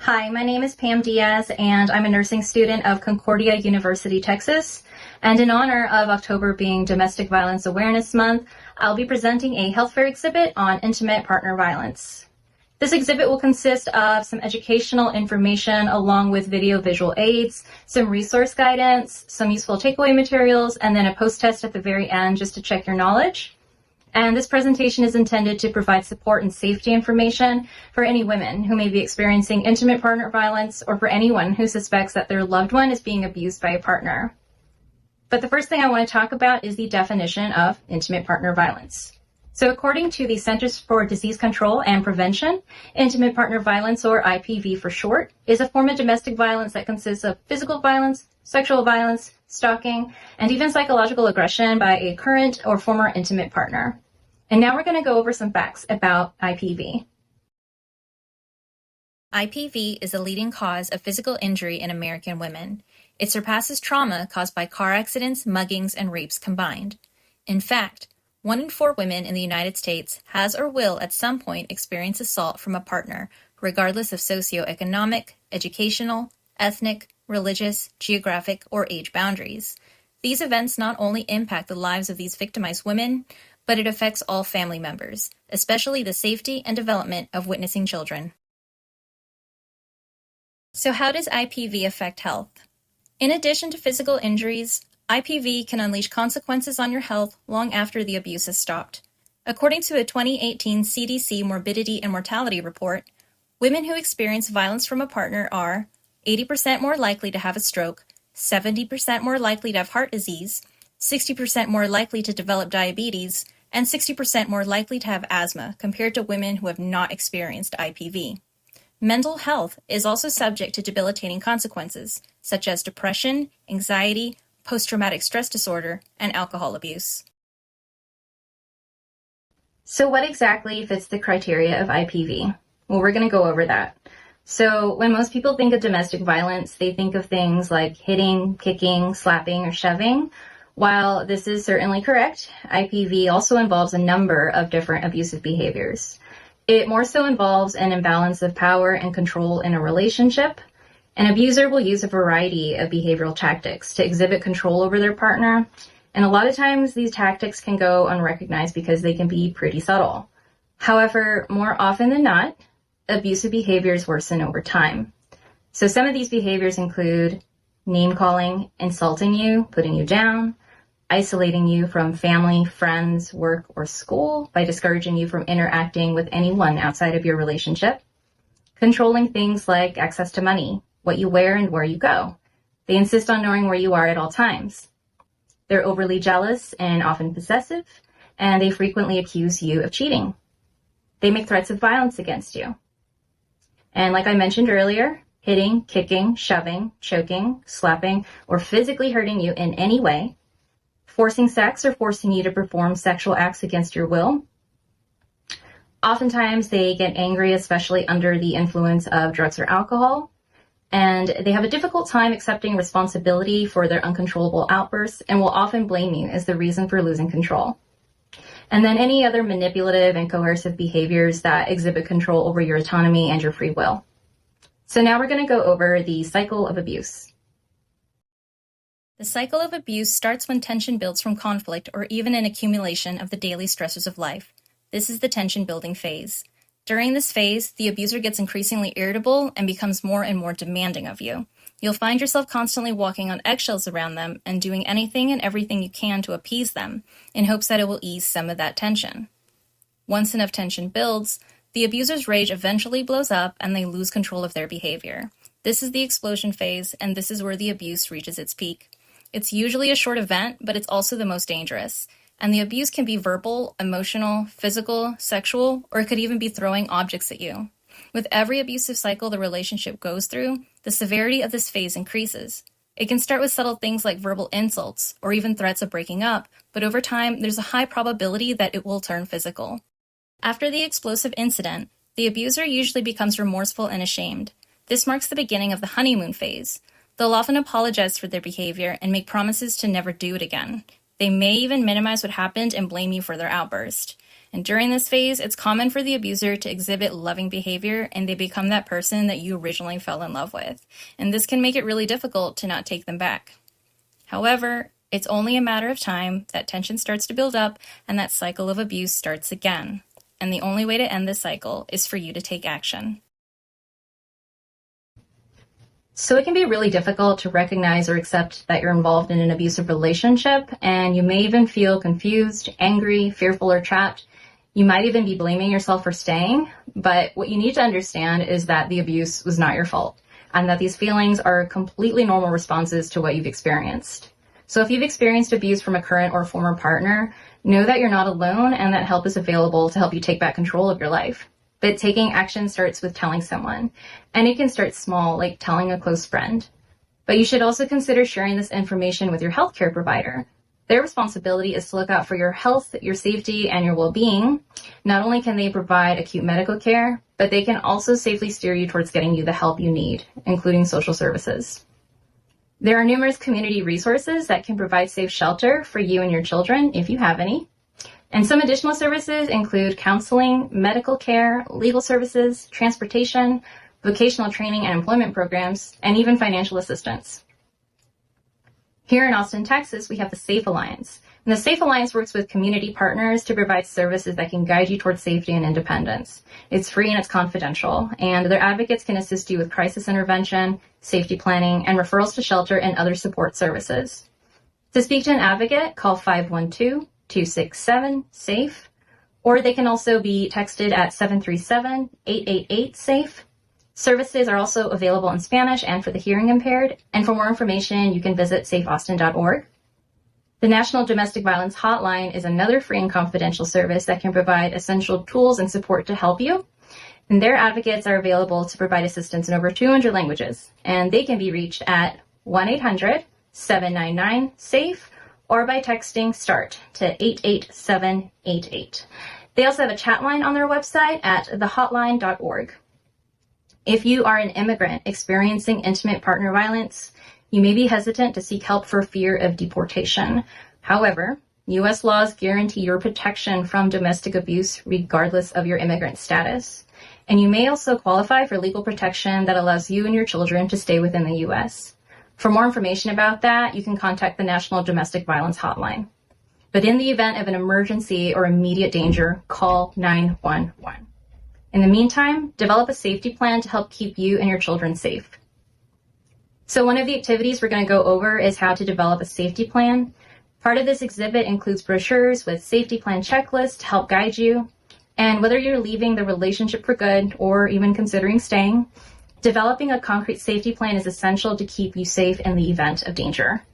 Hi, my name is Pam Diaz, and I'm a nursing student of Concordia University, Texas. And in honor of October being Domestic Violence Awareness Month, I'll be presenting a health fair exhibit on intimate partner violence. This exhibit will consist of some educational information along with video visual aids, some resource guidance, some useful takeaway materials, and then a post-test at the very end just to check your knowledge. And this presentation is intended to provide support and safety information for any women who may be experiencing intimate partner violence or for anyone who suspects that their loved one is being abused by a partner. But the first thing I want to talk about is the definition of intimate partner violence. So according to the Centers for Disease Control and Prevention, intimate partner violence, or IPV for short, is a form of domestic violence that consists of physical violence, sexual violence, stalking, and even psychological aggression by a current or former intimate partner. And now we're going to go over some facts about IPV. IPV is the leading cause of physical injury in American women. It surpasses trauma caused by car accidents, muggings, and rapes combined. In fact, 1 in 4 women in the United States has or will at some point experience assault from a partner, regardless of socioeconomic, educational, ethnic, religious, geographic, or age boundaries. These events not only impact the lives of these victimized women, but it affects all family members, especially the safety and development of witnessing children. So how does IPV affect health? In addition to physical injuries, IPV can unleash consequences on your health long after the abuse has stopped. According to a 2018 CDC morbidity and mortality report, women who experience violence from a partner are 80% more likely to have a stroke, 70% more likely to have heart disease, 60% more likely to develop diabetes, and 60% more likely to have asthma compared to women who have not experienced IPV. Mental health is also subject to debilitating consequences, such as depression, anxiety, post-traumatic stress disorder, and alcohol abuse. So what exactly fits the criteria of IPV? Well, we're going to go over that. So when most people think of domestic violence, they think of things like hitting, kicking, slapping, or shoving. While this is certainly correct, IPV also involves a number of different abusive behaviors. It more so involves an imbalance of power and control in a relationship. An abuser will use a variety of behavioral tactics to exhibit control over their partner, and a lot of times these tactics can go unrecognized because they can be pretty subtle. However, more often than not, abusive behaviors worsen over time. So some of these behaviors include name-calling, insulting you, putting you down, isolating you from family, friends, work, or school by discouraging you from interacting with anyone outside of your relationship, controlling things like access to money, what you wear, and where you go. They insist on knowing where you are at all times. They're overly jealous and often possessive, and they frequently accuse you of cheating. They make threats of violence against you. And like I mentioned earlier, hitting, kicking, shoving, choking, slapping, or physically hurting you in any way, forcing sex or forcing you to perform sexual acts against your will. Oftentimes they get angry, especially under the influence of drugs or alcohol, and they have a difficult time accepting responsibility for their uncontrollable outbursts and will often blame you as the reason for losing control. And then any other manipulative and coercive behaviors that exhibit control over your autonomy and your free will. So now we're going to go over the cycle of abuse. The cycle of abuse starts when tension builds from conflict or even an accumulation of the daily stressors of life. This is the tension building phase. During this phase, the abuser gets increasingly irritable and becomes more and more demanding of you. You'll find yourself constantly walking on eggshells around them and doing anything and everything you can to appease them in hopes that it will ease some of that tension. Once enough tension builds, the abuser's rage eventually blows up and they lose control of their behavior. This is the explosion phase, and this is where the abuse reaches its peak. It's usually a short event, but it's also the most dangerous. And the abuse can be verbal, emotional, physical, sexual, or it could even be throwing objects at you. With every abusive cycle the relationship goes through, the severity of this phase increases. It can start with subtle things like verbal insults, or even threats of breaking up, but over time, there's a high probability that it will turn physical. After the explosive incident, the abuser usually becomes remorseful and ashamed. This marks the beginning of the honeymoon phase. They'll often apologize for their behavior and make promises to never do it again. They may even minimize what happened and blame you for their outburst. And during this phase, it's common for the abuser to exhibit loving behavior and they become that person that you originally fell in love with. And this can make it really difficult to not take them back. However, it's only a matter of time that tension starts to build up and that cycle of abuse starts again. And the only way to end this cycle is for you to take action. So it can be really difficult to recognize or accept that you're involved in an abusive relationship, and you may even feel confused, angry, fearful, or trapped. You might even be blaming yourself for staying, but what you need to understand is that the abuse was not your fault, and that these feelings are completely normal responses to what you've experienced. So if you've experienced abuse from a current or former partner, know that you're not alone and that help is available to help you take back control of your life. But taking action starts with telling someone, and it can start small, like telling a close friend. But you should also consider sharing this information with your healthcare provider. Their responsibility is to look out for your health, your safety, and your well-being. Not only can they provide acute medical care, but they can also safely steer you towards getting you the help you need, including social services. There are numerous community resources that can provide safe shelter for you and your children, if you have any. And some additional services include counseling, medical care, legal services, transportation, vocational training and employment programs, and even financial assistance. Here in Austin, Texas, we have the SAFE Alliance. And the SAFE Alliance works with community partners to provide services that can guide you towards safety and independence. It's free and it's confidential, and their advocates can assist you with crisis intervention, safety planning, and referrals to shelter and other support services. To speak to an advocate, call 512-267-SAFE, or they can also be texted at 737-888-SAFE. Services are also available in Spanish and for the hearing impaired, and for more information, you can visit safeaustin.org. The National Domestic Violence Hotline is another free and confidential service that can provide essential tools and support to help you. And their advocates are available to provide assistance in over 200 languages, and they can be reached at 1-800-799-SAFE or by texting START to 88788. They also have a chat line on their website at thehotline.org. If you are an immigrant experiencing intimate partner violence, you may be hesitant to seek help for fear of deportation. However, U.S. laws guarantee your protection from domestic abuse regardless of your immigrant status. And you may also qualify for legal protection that allows you and your children to stay within the U.S. For more information about that, you can contact the National Domestic Violence Hotline. But in the event of an emergency or immediate danger, call 911. In the meantime, develop a safety plan to help keep you and your children safe. So one of the activities we're going to go over is how to develop a safety plan. Part of this exhibit includes brochures with safety plan checklists to help guide you. And whether you're leaving the relationship for good or even considering staying, developing a concrete safety plan is essential to keep you safe in the event of danger.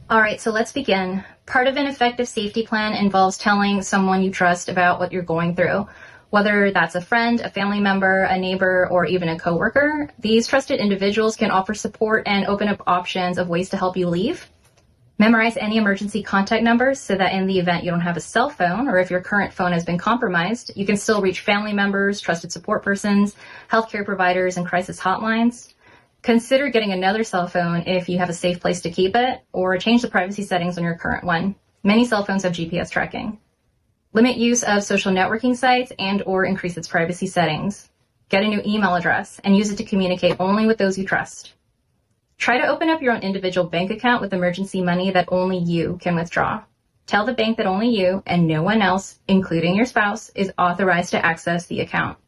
All right, so let's begin. Part of an effective safety plan involves telling someone you trust about what you're going through. Whether that's a friend, a family member, a neighbor, or even a coworker, these trusted individuals can offer support and open up options of ways to help you leave. Memorize any emergency contact numbers so that in the event you don't have a cell phone, or if your current phone has been compromised, you can still reach family members, trusted support persons, healthcare providers, and crisis hotlines. Consider getting another cell phone if you have a safe place to keep it, or change the privacy settings on your current one. Many cell phones have GPS tracking. Limit use of social networking sites and or increase its privacy settings. Get a new email address and use it to communicate only with those you trust. Try to open up your own individual bank account with emergency money that only you can withdraw. Tell the bank that only you and no one else, including your spouse, is authorized to access the account.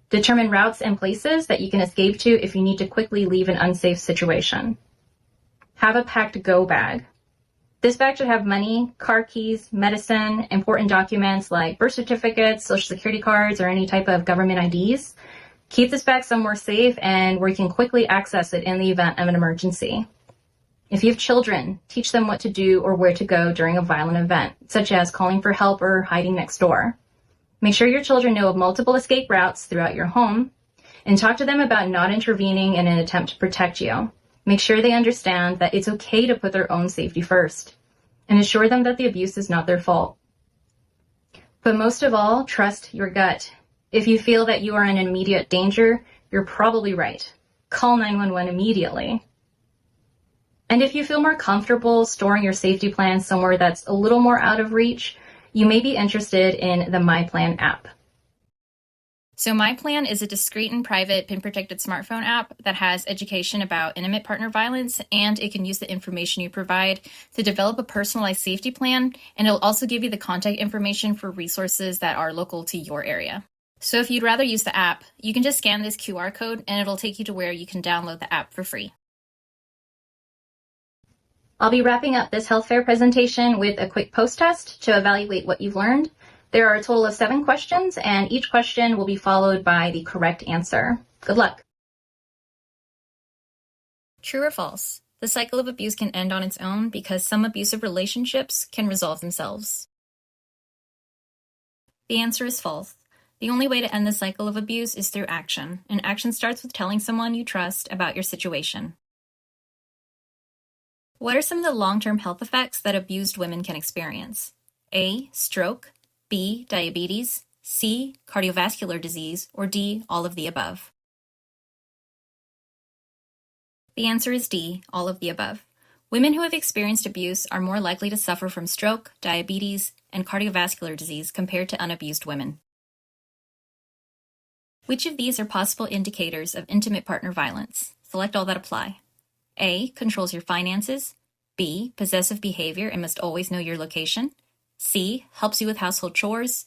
Determine routes and places that you can escape to if you need to quickly leave an unsafe situation. Have a packed go bag. This bag should have money, car keys, medicine, important documents like birth certificates, social security cards, or any type of government IDs. Keep this bag somewhere safe and where you can quickly access it in the event of an emergency. If you have children, teach them what to do or where to go during a violent event, such as calling for help or hiding next door. Make sure your children know of multiple escape routes throughout your home, and talk to them about not intervening in an attempt to protect you. Make sure they understand that it's okay to put their own safety first, and assure them that the abuse is not their fault. But most of all, trust your gut. If you feel that you are in immediate danger, you're probably right. Call 911 immediately. And if you feel more comfortable storing your safety plan somewhere that's a little more out of reach, you may be interested in the My Plan app. So My Plan is a discreet and private PIN-protected smartphone app that has education about intimate partner violence, and it can use the information you provide to develop a personalized safety plan, and it'll also give you the contact information for resources that are local to your area. So if you'd rather use the app, you can just scan this QR code and it'll take you to where you can download the app for free. I'll be wrapping up this health fair presentation with a quick post-test to evaluate what you've learned. There are a total of 7 questions, and each question will be followed by the correct answer. Good luck. True or false? The cycle of abuse can end on its own because some abusive relationships can resolve themselves. The answer is false. The only way to end the cycle of abuse is through action, and action starts with telling someone you trust about your situation. What are some of the long-term health effects that abused women can experience? A. Stroke. B. Diabetes. C. Cardiovascular disease. Or D. All of the above. The answer is D. All of the above. Women who have experienced abuse are more likely to suffer from stroke, diabetes, and cardiovascular disease compared to unabused women. Which of these are possible indicators of intimate partner violence? Select all that apply. A. Controls your finances. B. Possessive behavior and must always know your location. C. Helps you with household chores.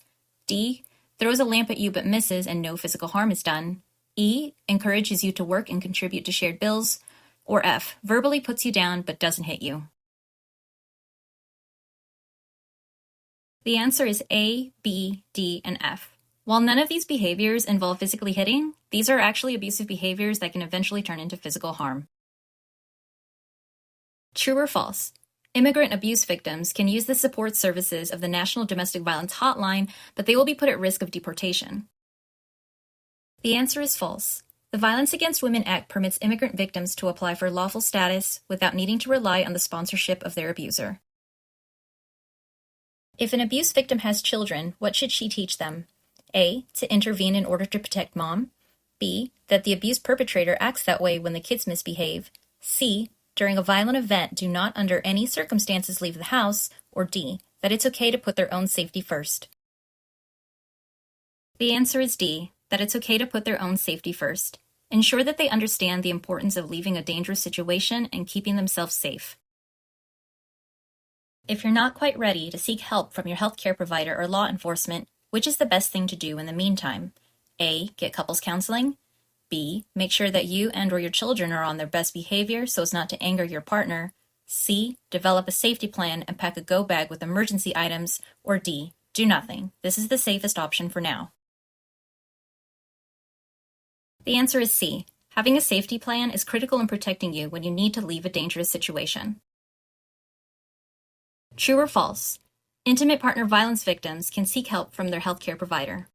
D. Throws a lamp at you but misses and no physical harm is done. E. Encourages you to work and contribute to shared bills. Or F. Verbally puts you down but doesn't hit you. The answer is A, B, D, and F. While none of these behaviors involve physically hitting, these are actually abusive behaviors that can eventually turn into physical harm. True or false? Immigrant abuse victims can use the support services of the National Domestic Violence Hotline, but they will be put at risk of deportation. The answer is false. The Violence Against Women Act permits immigrant victims to apply for lawful status without needing to rely on the sponsorship of their abuser. If an abuse victim has children, what should she teach them? A. To intervene in order to protect mom. B. That the abuse perpetrator acts that way when the kids misbehave. C. During a violent event, do not under any circumstances leave the house. Or D. That it's okay to put their own safety first. The answer is D. That it's okay to put their own safety first. Ensure that they understand the importance of leaving a dangerous situation and keeping themselves safe. If you're not quite ready to seek help from your healthcare provider or law enforcement, which is the best thing to do in the meantime? A. Get couples counseling. B. Make sure that you and/or your children are on their best behavior so as not to anger your partner. C. Develop a safety plan and pack a go bag with emergency items. Or D. Do nothing. This is the safest option for now. The answer is C. Having a safety plan is critical in protecting you when you need to leave a dangerous situation. True or false? Intimate partner violence victims can seek help from their healthcare provider.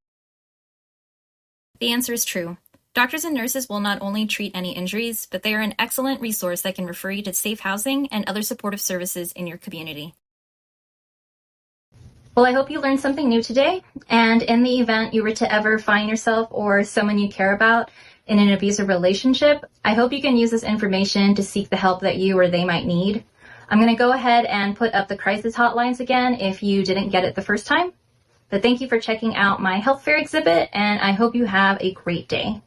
The answer is true. Doctors and nurses will not only treat any injuries, but they are an excellent resource that can refer you to safe housing and other supportive services in your community. Well, I hope you learned something new today, and in the event you were to ever find yourself or someone you care about in an abusive relationship, I hope you can use this information to seek the help that you or they might need. I'm going to go ahead and put up the crisis hotlines again if you didn't get it the first time. But thank you for checking out my health fair exhibit, and I hope you have a great day.